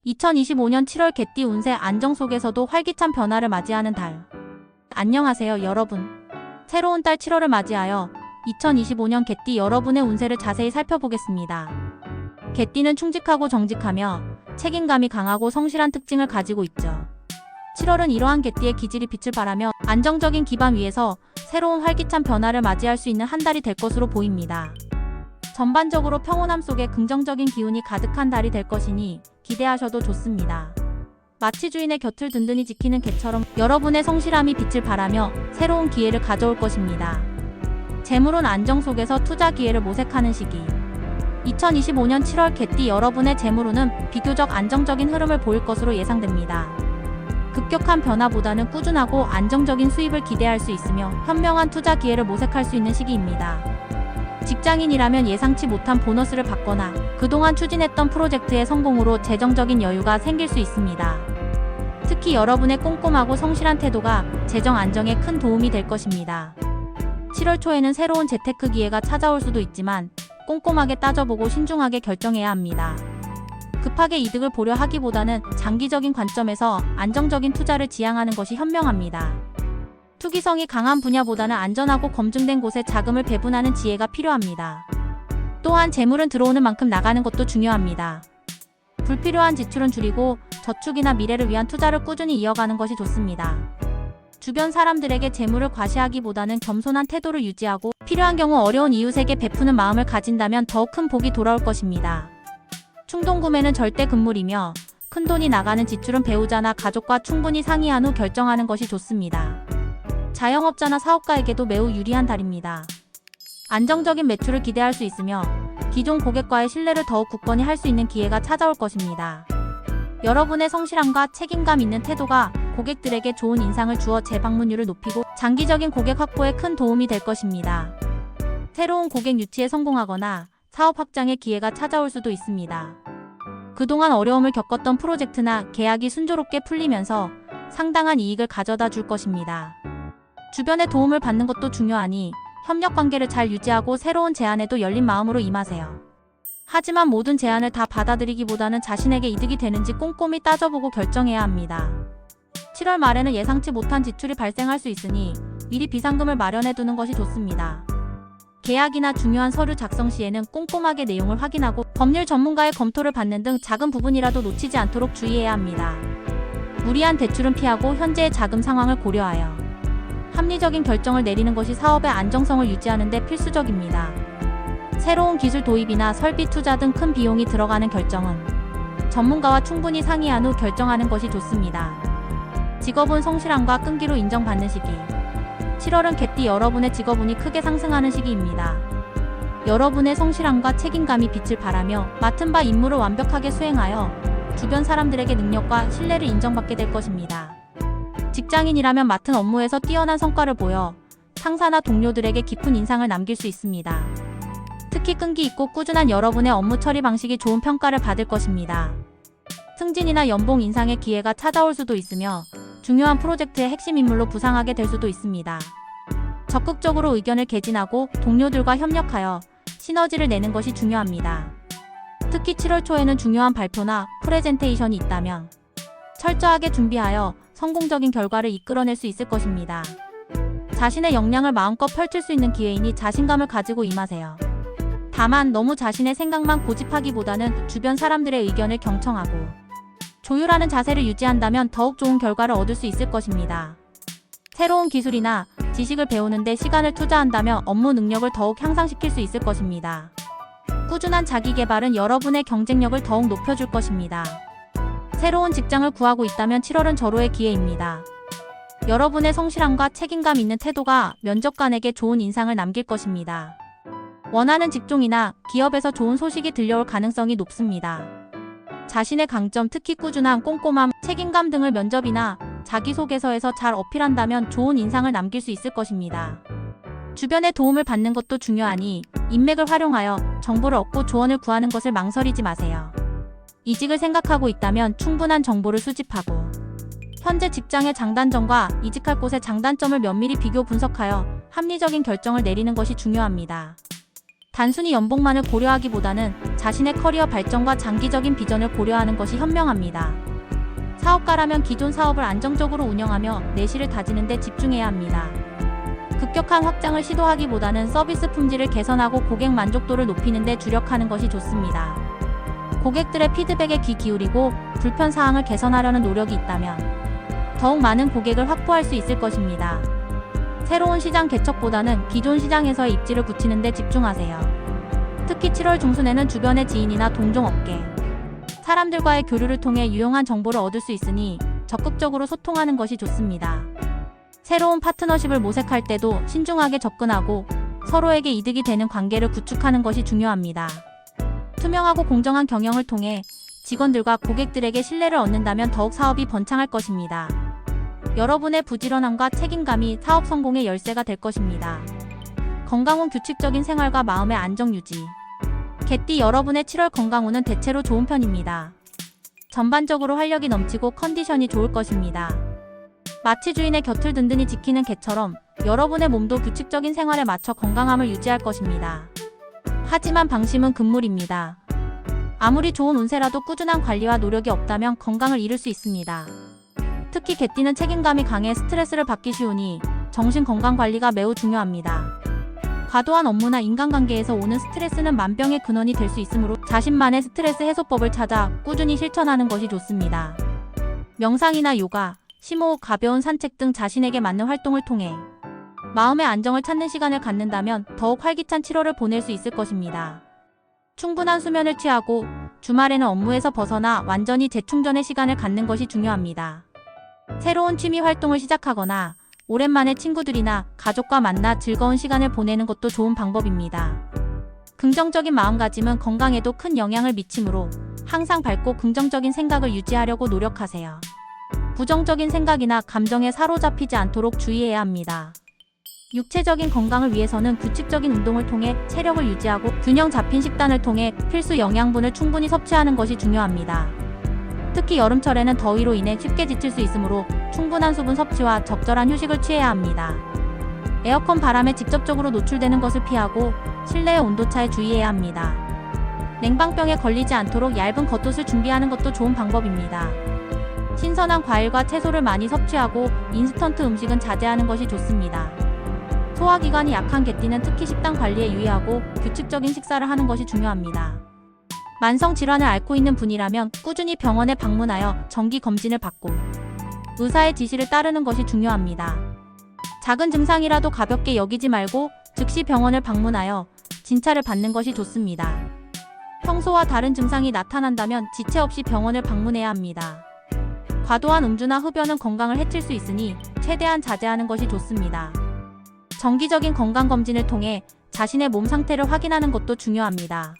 2025년 7월 개띠 운세 안정 속에서도 활기찬 변화를 맞이하는 달. 안녕하세요 여러분. 새로운 달 7월을 맞이하여 2025년 개띠 여러분의 운세를 자세히 살펴보겠습니다. 개띠는 충직하고 정직하며 책임감이 강하고 성실한 특징을 가지고 있죠. 7월은 이러한 개띠의 기질이 빛을 발하며 안정적인 기반 위에서 새로운 활기찬 변화를 맞이할 수 있는 한 달이 될 것으로 보입니다. 전반적으로 평온함 속에 긍정적인 기운이 가득한 달이 될 것이니 기대하셔도 좋습니다. 마치 주인의 곁을 든든히 지키는 개처럼 여러분의 성실함이 빛을 발하며 새로운 기회를 가져올 것입니다. 재물운 안정 속에서 투자 기회를 모색하는 시기. 2025년 7월 개띠 여러분의 재물운은 비교적 안정적인 흐름을 보일 것으로 예상됩니다. 급격한 변화보다는 꾸준하고 안정적인 수입을 기대할 수 있으며 현명한 투자 기회를 모색할 수 있는 시기입니다. 직장인이라면 예상치 못한 보너스를 받거나 그동안 추진했던 프로젝트의 성공으로 재정적인 여유가 생길 수 있습니다. 특히 여러분의 꼼꼼하고 성실한 태도가 재정 안정에 큰 도움이 될 것입니다. 7월 초에는 새로운 재테크 기회가 찾아올 수도 있지만 꼼꼼하게 따져보고 신중하게 결정해야 합니다. 급하게 이득을 보려 하기보다는 장기적인 관점에서 안정적인 투자를 지향하는 것이 현명합니다. 투기성이 강한 분야보다는 안전하고 검증된 곳에 자금을 배분하는 지혜가 필요합니다. 또한 재물은 들어오는 만큼 나가는 것도 중요합니다. 불필요한 지출은 줄이고 저축이나 미래를 위한 투자를 꾸준히 이어가는 것이 좋습니다. 주변 사람들에게 재물을 과시하기보다는 겸손한 태도를 유지하고 필요한 경우 어려운 이웃에게 베푸는 마음을 가진다면 더욱 큰 복이 돌아올 것입니다. 충동구매는 절대 금물이며 큰돈이 나가는 지출은 배우자나 가족과 충분히 상의한 후 결정하는 것이 좋습니다. 자영업자나 사업가에게도 매우 유리한 달입니다. 안정적인 매출을 기대할 수 있으며 기존 고객과의 신뢰를 더욱 굳건히 할 수 있는 기회가 찾아올 것입니다. 여러분의 성실함과 책임감 있는 태도가 고객들에게 좋은 인상을 주어 재방문율을 높이고 장기적인 고객 확보에 큰 도움이 될 것입니다. 새로운 고객 유치에 성공하거나 사업 확장의 기회가 찾아올 수도 있습니다. 그동안 어려움을 겪었던 프로젝트나 계약이 순조롭게 풀리면서 상당한 이익을 가져다 줄 것입니다. 주변의 도움을 받는 것도 중요하니 협력 관계를 잘 유지하고 새로운 제안에도 열린 마음으로 임하세요. 하지만 모든 제안을 다 받아들이기보다는 자신에게 이득이 되는지 꼼꼼히 따져보고 결정해야 합니다. 7월 말에는 예상치 못한 지출이 발생할 수 있으니 미리 비상금을 마련해두는 것이 좋습니다. 계약이나 중요한 서류 작성 시에는 꼼꼼하게 내용을 확인하고 법률 전문가의 검토를 받는 등 작은 부분이라도 놓치지 않도록 주의해야 합니다. 무리한 대출은 피하고 현재의 자금 상황을 고려하여 합리적인 결정을 내리는 것이 사업의 안정성을 유지하는 데 필수적입니다. 새로운 기술 도입이나 설비 투자 등 큰 비용이 들어가는 결정은 전문가와 충분히 상의한 후 결정하는 것이 좋습니다. 직업은 성실함과 끈기로 인정받는 시기. 7월은 개띠 여러분의 직업운이 크게 상승하는 시기입니다. 여러분의 성실함과 책임감이 빛을 발하며 맡은 바 임무를 완벽하게 수행하여 주변 사람들에게 능력과 신뢰를 인정받게 될 것입니다. 직장인이라면 맡은 업무에서 뛰어난 성과를 보여 상사나 동료들에게 깊은 인상을 남길 수 있습니다. 특히 끈기 있고 꾸준한 여러분의 업무 처리 방식이 좋은 평가를 받을 것입니다. 승진이나 연봉 인상의 기회가 찾아올 수도 있으며 중요한 프로젝트의 핵심 인물로 부상하게 될 수도 있습니다. 적극적으로 의견을 개진하고 동료들과 협력하여 시너지를 내는 것이 중요합니다. 특히 7월 초에는 중요한 발표나 프레젠테이션이 있다면 철저하게 준비하여 성공적인 결과를 이끌어낼 수 있을 것입니다. 자신의 역량을 마음껏 펼칠 수 있는 기회이니 자신감을 가지고 임하세요. 다만 너무 자신의 생각만 고집하기보다는 주변 사람들의 의견을 경청하고 조율하는 자세를 유지한다면 더욱 좋은 결과를 얻을 수 있을 것입니다. 새로운 기술이나 지식을 배우는 데 시간을 투자한다면 업무 능력을 더욱 향상시킬 수 있을 것입니다. 꾸준한 자기 개발은 여러분의 경쟁력을 더욱 높여줄 것입니다. 새로운 직장을 구하고 있다면 7월은 절호의 기회입니다. 여러분의 성실함과 책임감 있는 태도가 면접관에게 좋은 인상을 남길 것입니다. 원하는 직종이나 기업에서 좋은 소식이 들려올 가능성이 높습니다. 자신의 강점, 특히 꾸준함, 꼼꼼함, 책임감 등을 면접이나 자기소개서에서 잘 어필한다면 좋은 인상을 남길 수 있을 것입니다. 주변의 도움을 받는 것도 중요하니 인맥을 활용하여 정보를 얻고 조언을 구하는 것을 망설이지 마세요. 이직을 생각하고 있다면 충분한 정보를 수집하고 현재 직장의 장단점과 이직할 곳의 장단점을 면밀히 비교 분석하여 합리적인 결정을 내리는 것이 중요합니다. 단순히 연봉만을 고려하기보다는 자신의 커리어 발전과 장기적인 비전을 고려하는 것이 현명합니다. 사업가라면 기존 사업을 안정적으로 운영하며 내실을 다지는 데 집중해야 합니다. 급격한 확장을 시도하기보다는 서비스 품질을 개선하고 고객 만족도를 높이는 데 주력하는 것이 좋습니다. 고객들의 피드백에 귀 기울이고 불편 사항을 개선하려는 노력이 있다면 더욱 많은 고객을 확보할 수 있을 것입니다. 새로운 시장 개척보다는 기존 시장에서의 입지를 굳히는 데 집중하세요. 특히 7월 중순에는 주변의 지인이나 동종업계 사람들과의 교류를 통해 유용한 정보를 얻을 수 있으니 적극적으로 소통하는 것이 좋습니다. 새로운 파트너십을 모색할 때도 신중하게 접근하고 서로에게 이득이 되는 관계를 구축하는 것이 중요합니다. 투명하고 공정한 경영을 통해 직원들과 고객들에게 신뢰를 얻는다면 더욱 사업이 번창할 것입니다. 여러분의 부지런함과 책임감이 사업 성공의 열쇠가 될 것입니다. 건강운 규칙적인 생활과 마음의 안정 유지. 개띠 여러분의 7월 건강운은 대체로 좋은 편입니다. 전반적으로 활력이 넘치고 컨디션이 좋을 것입니다. 마치 주인의 곁을 든든히 지키는 개처럼 여러분의 몸도 규칙적인 생활에 맞춰 건강함을 유지할 것입니다. 하지만 방심은 금물입니다. 아무리 좋은 운세라도 꾸준한 관리와 노력이 없다면 건강을 잃을 수 있습니다. 특히 개띠는 책임감이 강해 스트레스를 받기 쉬우니 정신 건강 관리가 매우 중요합니다. 과도한 업무나 인간관계에서 오는 스트레스는 만병의 근원이 될 수 있으므로 자신만의 스트레스 해소법을 찾아 꾸준히 실천하는 것이 좋습니다. 명상이나 요가, 심호흡, 가벼운 산책 등 자신에게 맞는 활동을 통해 마음의 안정을 찾는 시간을 갖는다면 더욱 활기찬 7월을 보낼 수 있을 것입니다. 충분한 수면을 취하고 주말에는 업무에서 벗어나 완전히 재충전의 시간을 갖는 것이 중요합니다. 새로운 취미 활동을 시작하거나 오랜만에 친구들이나 가족과 만나 즐거운 시간을 보내는 것도 좋은 방법입니다. 긍정적인 마음가짐은 건강에도 큰 영향을 미치므로 항상 밝고 긍정적인 생각을 유지하려고 노력하세요. 부정적인 생각이나 감정에 사로잡히지 않도록 주의해야 합니다. 육체적인 건강을 위해서는 규칙적인 운동을 통해 체력을 유지하고 균형 잡힌 식단을 통해 필수 영양분을 충분히 섭취하는 것이 중요합니다. 특히 여름철에는 더위로 인해 쉽게 지칠 수 있으므로 충분한 수분 섭취와 적절한 휴식을 취해야 합니다. 에어컨 바람에 직접적으로 노출되는 것을 피하고 실내의 온도차에 주의해야 합니다. 냉방병에 걸리지 않도록 얇은 겉옷을 준비하는 것도 좋은 방법입니다. 신선한 과일과 채소를 많이 섭취하고 인스턴트 음식은 자제하는 것이 좋습니다. 소화기관이 약한 개띠는 특히 식단 관리에 유의하고 규칙적인 식사를 하는 것이 중요합니다. 만성 질환을 앓고 있는 분이라면 꾸준히 병원에 방문하여 정기 검진을 받고 의사의 지시를 따르는 것이 중요합니다. 작은 증상이라도 가볍게 여기지 말고 즉시 병원을 방문하여 진찰을 받는 것이 좋습니다. 평소와 다른 증상이 나타난다면 지체 없이 병원을 방문해야 합니다. 과도한 음주나 흡연은 건강을 해칠 수 있으니 최대한 자제하는 것이 좋습니다. 정기적인 건강검진을 통해 자신의 몸 상태를 확인하는 것도 중요합니다.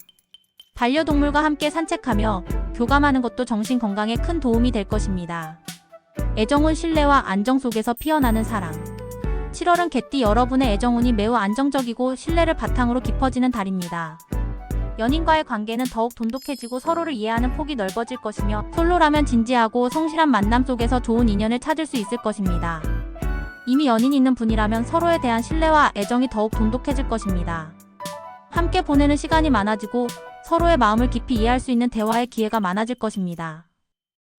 반려동물과 함께 산책하며 교감하는 것도 정신 건강에 큰 도움이 될 것입니다. 애정운 신뢰와 안정 속에서 피어나는 사랑. 7월은 개띠 여러분의 애정운이 매우 안정적이고 신뢰를 바탕으로 깊어지는 달입니다. 연인과의 관계는 더욱 돈독해지고 서로를 이해하는 폭이 넓어질 것이며 솔로라면 진지하고 성실한 만남 속에서 좋은 인연을 찾을 수 있을 것입니다. 이미 연인이 있는 분이라면 서로에 대한 신뢰와 애정이 더욱 돈독해질 것입니다. 함께 보내는 시간이 많아지고 서로의 마음을 깊이 이해할 수 있는 대화의 기회가 많아질 것입니다.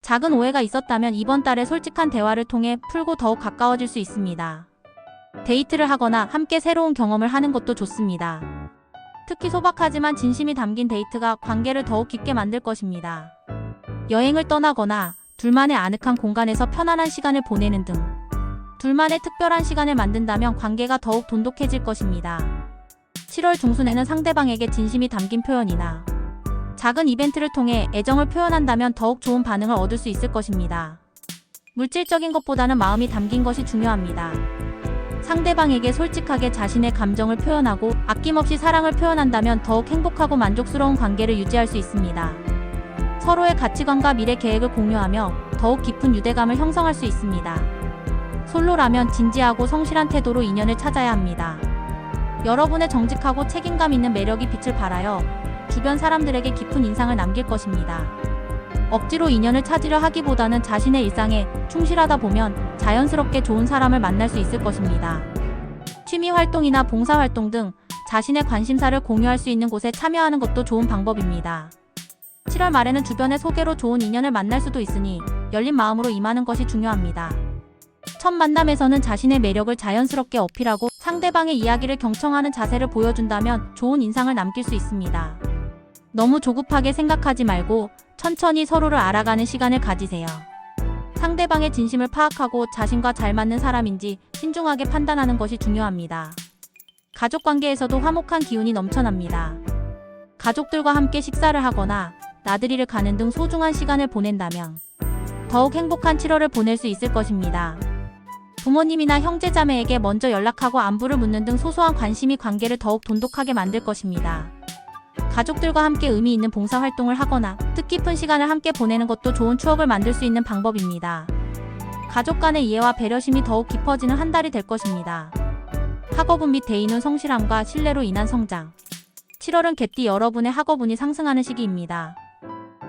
작은 오해가 있었다면 이번 달에 솔직한 대화를 통해 풀고 더욱 가까워질 수 있습니다. 데이트를 하거나 함께 새로운 경험을 하는 것도 좋습니다. 특히 소박하지만 진심이 담긴 데이트가 관계를 더욱 깊게 만들 것입니다. 여행을 떠나거나 둘만의 아늑한 공간에서 편안한 시간을 보내는 등 둘만의 특별한 시간을 만든다면 관계가 더욱 돈독해질 것입니다. 7월 중순에는 상대방에게 진심이 담긴 표현이나 작은 이벤트를 통해 애정을 표현한다면 더욱 좋은 반응을 얻을 수 있을 것입니다. 물질적인 것보다는 마음이 담긴 것이 중요합니다. 상대방에게 솔직하게 자신의 감정을 표현하고 아낌없이 사랑을 표현한다면 더욱 행복하고 만족스러운 관계를 유지할 수 있습니다. 서로의 가치관과 미래 계획을 공유하며 더욱 깊은 유대감을 형성할 수 있습니다. 솔로라면 진지하고 성실한 태도로 인연을 찾아야 합니다. 여러분의 정직하고 책임감 있는 매력이 빛을 발하여 주변 사람들에게 깊은 인상을 남길 것입니다. 억지로 인연을 찾으려 하기보다는 자신의 일상에 충실하다 보면 자연스럽게 좋은 사람을 만날 수 있을 것입니다. 취미 활동이나 봉사 활동 등 자신의 관심사를 공유할 수 있는 곳에 참여하는 것도 좋은 방법입니다. 7월 말에는 주변의 소개로 좋은 인연을 만날 수도 있으니 열린 마음으로 임하는 것이 중요합니다. 첫 만남에서는 자신의 매력을 자연스럽게 어필하고 상대방의 이야기를 경청하는 자세를 보여준다면 좋은 인상을 남길 수 있습니다. 너무 조급하게 생각하지 말고 천천히 서로를 알아가는 시간을 가지세요. 상대방의 진심을 파악하고 자신과 잘 맞는 사람인지 신중하게 판단하는 것이 중요합니다. 가족 관계에서도 화목한 기운이 넘쳐납니다. 가족들과 함께 식사를 하거나 나들이를 가는 등 소중한 시간을 보낸다면 더욱 행복한 7월을 보낼 수 있을 것입니다. 부모님이나 형제자매에게 먼저 연락하고 안부를 묻는 등 소소한 관심이 관계를 더욱 돈독하게 만들 것입니다. 가족들과 함께 의미 있는 봉사활동을 하거나 뜻깊은 시간을 함께 보내는 것도 좋은 추억을 만들 수 있는 방법입니다. 가족 간의 이해와 배려심이 더욱 깊어지는 한 달이 될 것입니다. 학업운 및 대인운 성실함과 신뢰로 인한 성장. 7월은 개띠 여러분의 학업운이 상승하는 시기입니다.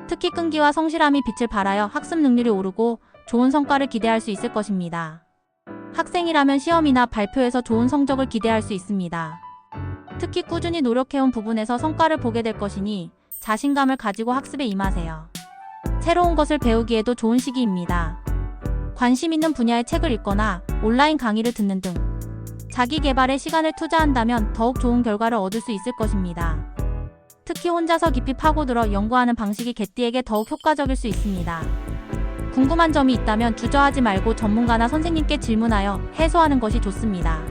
특히 끈기와 성실함이 빛을 발하여 학습 능률이 오르고 좋은 성과를 기대할 수 있을 것입니다. 학생이라면 시험이나 발표에서 좋은 성적을 기대할 수 있습니다. 특히 꾸준히 노력해온 부분에서 성과를 보게 될 것이니 자신감을 가지고 학습에 임하세요. 새로운 것을 배우기에도 좋은 시기입니다. 관심 있는 분야의 책을 읽거나 온라인 강의를 듣는 등 자기 개발에 시간을 투자한다면 더욱 좋은 결과를 얻을 수 있을 것입니다. 특히 혼자서 깊이 파고들어 연구하는 방식이 개띠에게 더욱 효과적일 수 있습니다. 궁금한 점이 있다면 주저하지 말고 전문가나 선생님께 질문하여 해소하는 것이 좋습니다.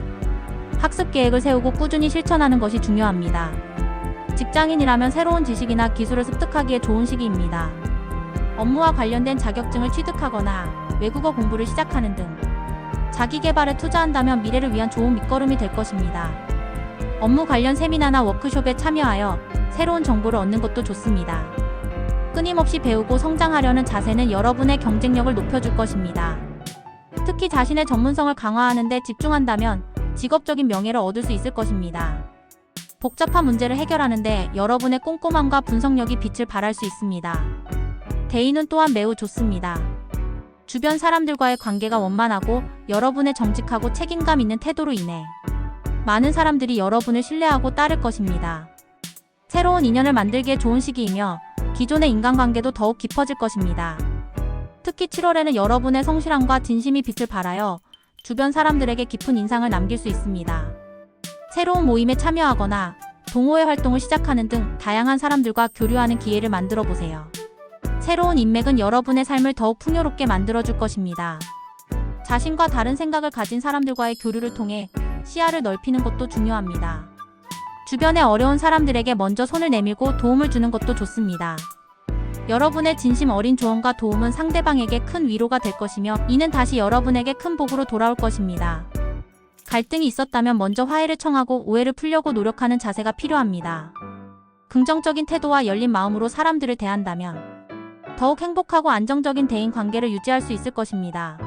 학습 계획을 세우고 꾸준히 실천하는 것이 중요합니다. 직장인이라면 새로운 지식이나 기술을 습득하기에 좋은 시기입니다. 업무와 관련된 자격증을 취득하거나 외국어 공부를 시작하는 등 자기 개발에 투자한다면 미래를 위한 좋은 밑거름이 될 것입니다. 업무 관련 세미나나 워크숍에 참여하여 새로운 정보를 얻는 것도 좋습니다. 끊임없이 배우고 성장하려는 자세는 여러분의 경쟁력을 높여줄 것입니다. 특히 자신의 전문성을 강화하는 데 집중한다면 직업적인 명예를 얻을 수 있을 것입니다. 복잡한 문제를 해결하는 데 여러분의 꼼꼼함과 분석력이 빛을 발할 수 있습니다. 대인은 또한 매우 좋습니다. 주변 사람들과의 관계가 원만하고 여러분의 정직하고 책임감 있는 태도로 인해 많은 사람들이 여러분을 신뢰하고 따를 것입니다. 새로운 인연을 만들기에 좋은 시기이며 기존의 인간관계도 더욱 깊어질 것입니다. 특히 7월에는 여러분의 성실함과 진심이 빛을 발하여 주변 사람들에게 깊은 인상을 남길 수 있습니다. 새로운 모임에 참여하거나 동호회 활동을 시작하는 등 다양한 사람들과 교류하는 기회를 만들어 보세요. 새로운 인맥은 여러분의 삶을 더욱 풍요롭게 만들어줄 것입니다. 자신과 다른 생각을 가진 사람들과의 교류를 통해 시야를 넓히는 것도 중요합니다. 주변의 어려운 사람들에게 먼저 손을 내밀고 도움을 주는 것도 좋습니다. 여러분의 진심 어린 조언과 도움은 상대방에게 큰 위로가 될 것이며 이는 다시 여러분에게 큰 복으로 돌아올 것입니다. 갈등이 있었다면 먼저 화해를 청하고 오해를 풀려고 노력하는 자세가 필요합니다. 긍정적인 태도와 열린 마음으로 사람들을 대한다면 더욱 행복하고 안정적인 대인 관계를 유지할 수 있을 것입니다.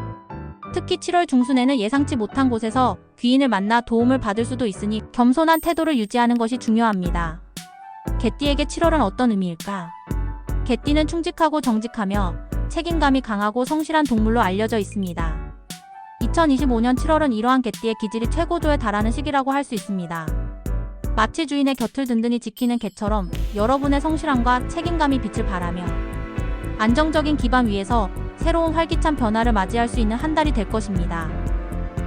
특히 7월 중순에는 예상치 못한 곳에서 귀인을 만나 도움을 받을 수도 있으니 겸손한 태도를 유지하는 것이 중요합니다. 개띠에게 7월은 어떤 의미일까? 개띠는 충직하고 정직하며 책임감이 강하고 성실한 동물로 알려져 있습니다. 2025년 7월은 이러한 개띠의 기질이 최고조에 달하는 시기라고 할 수 있습니다. 마치 주인의 곁을 든든히 지키는 개처럼 여러분의 성실함과 책임감이 빛을 발하며 안정적인 기반 위에서 새로운 활기찬 변화를 맞이할 수 있는 한 달이 될 것입니다.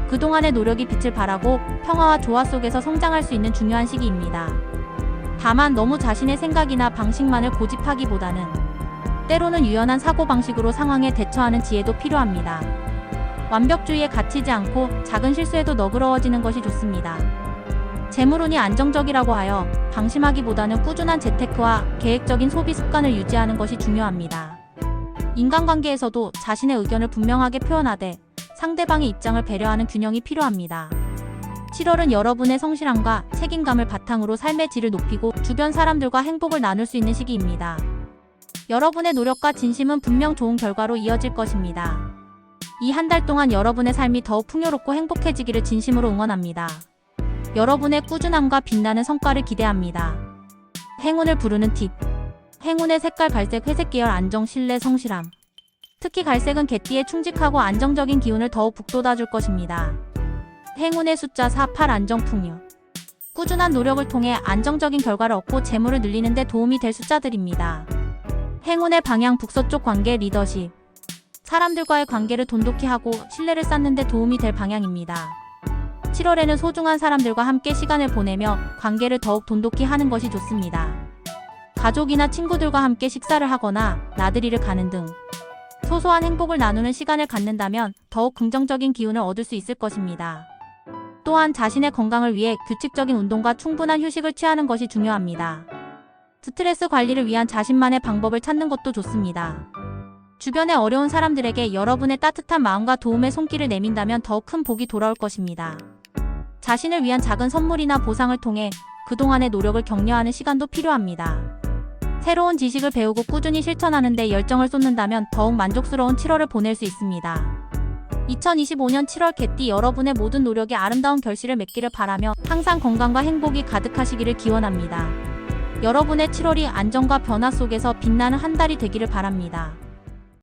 그동안의 노력이 빛을 발하고 평화와 조화 속에서 성장할 수 있는 중요한 시기입니다. 다만 너무 자신의 생각이나 방식만을 고집하기보다는 때로는 유연한 사고방식으로 상황에 대처하는 지혜도 필요합니다. 완벽주의에 갇히지 않고 작은 실수에도 너그러워지는 것이 좋습니다. 재물운이 안정적이라고 하여 방심하기보다는 꾸준한 재테크와 계획적인 소비 습관을 유지하는 것이 중요합니다. 인간관계에서도 자신의 의견을 분명하게 표현하되 상대방의 입장을 배려하는 균형이 필요합니다. 7월은 여러분의 성실함과 책임감을 바탕으로 삶의 질을 높이고 주변 사람들과 행복을 나눌 수 있는 시기입니다. 여러분의 노력과 진심은 분명 좋은 결과로 이어질 것입니다. 이 한 달 동안 여러분의 삶이 더욱 풍요롭고 행복해지기를 진심으로 응원합니다. 여러분의 꾸준함과 빛나는 성과를 기대합니다. 행운을 부르는 팁. 행운의 색깔 갈색, 회색 계열, 안정, 신뢰, 성실함. 특히 갈색은 개띠의 충직하고 안정적인 기운을 더욱 북돋아줄 것입니다. 행운의 숫자 4, 8, 안정, 풍요. 꾸준한 노력을 통해 안정적인 결과를 얻고 재물을 늘리는 데 도움이 될 숫자들입니다. 행운의 방향 북서쪽 관계 리더십. 사람들과의 관계를 돈독히 하고 신뢰를 쌓는 데 도움이 될 방향입니다. 7월에는 소중한 사람들과 함께 시간을 보내며 관계를 더욱 돈독히 하는 것이 좋습니다. 가족이나 친구들과 함께 식사를 하거나 나들이를 가는 등 소소한 행복을 나누는 시간을 갖는다면 더욱 긍정적인 기운을 얻을 수 있을 것입니다. 또한 자신의 건강을 위해 규칙적인 운동과 충분한 휴식을 취하는 것이 중요합니다. 스트레스 관리를 위한 자신만의 방법을 찾는 것도 좋습니다. 주변의 어려운 사람들에게 여러분의 따뜻한 마음과 도움의 손길을 내민다면 더 큰 복이 돌아올 것입니다. 자신을 위한 작은 선물이나 보상을 통해 그동안의 노력을 격려하는 시간도 필요합니다. 새로운 지식을 배우고 꾸준히 실천하는 데 열정을 쏟는다면 더욱 만족스러운 7월을 보낼 수 있습니다. 2025년 7월 개띠 여러분의 모든 노력이 아름다운 결실을 맺기를 바라며 항상 건강과 행복이 가득하시기를 기원합니다. 여러분의 7월이 안정과 변화 속에서 빛나는 한 달이 되기를 바랍니다.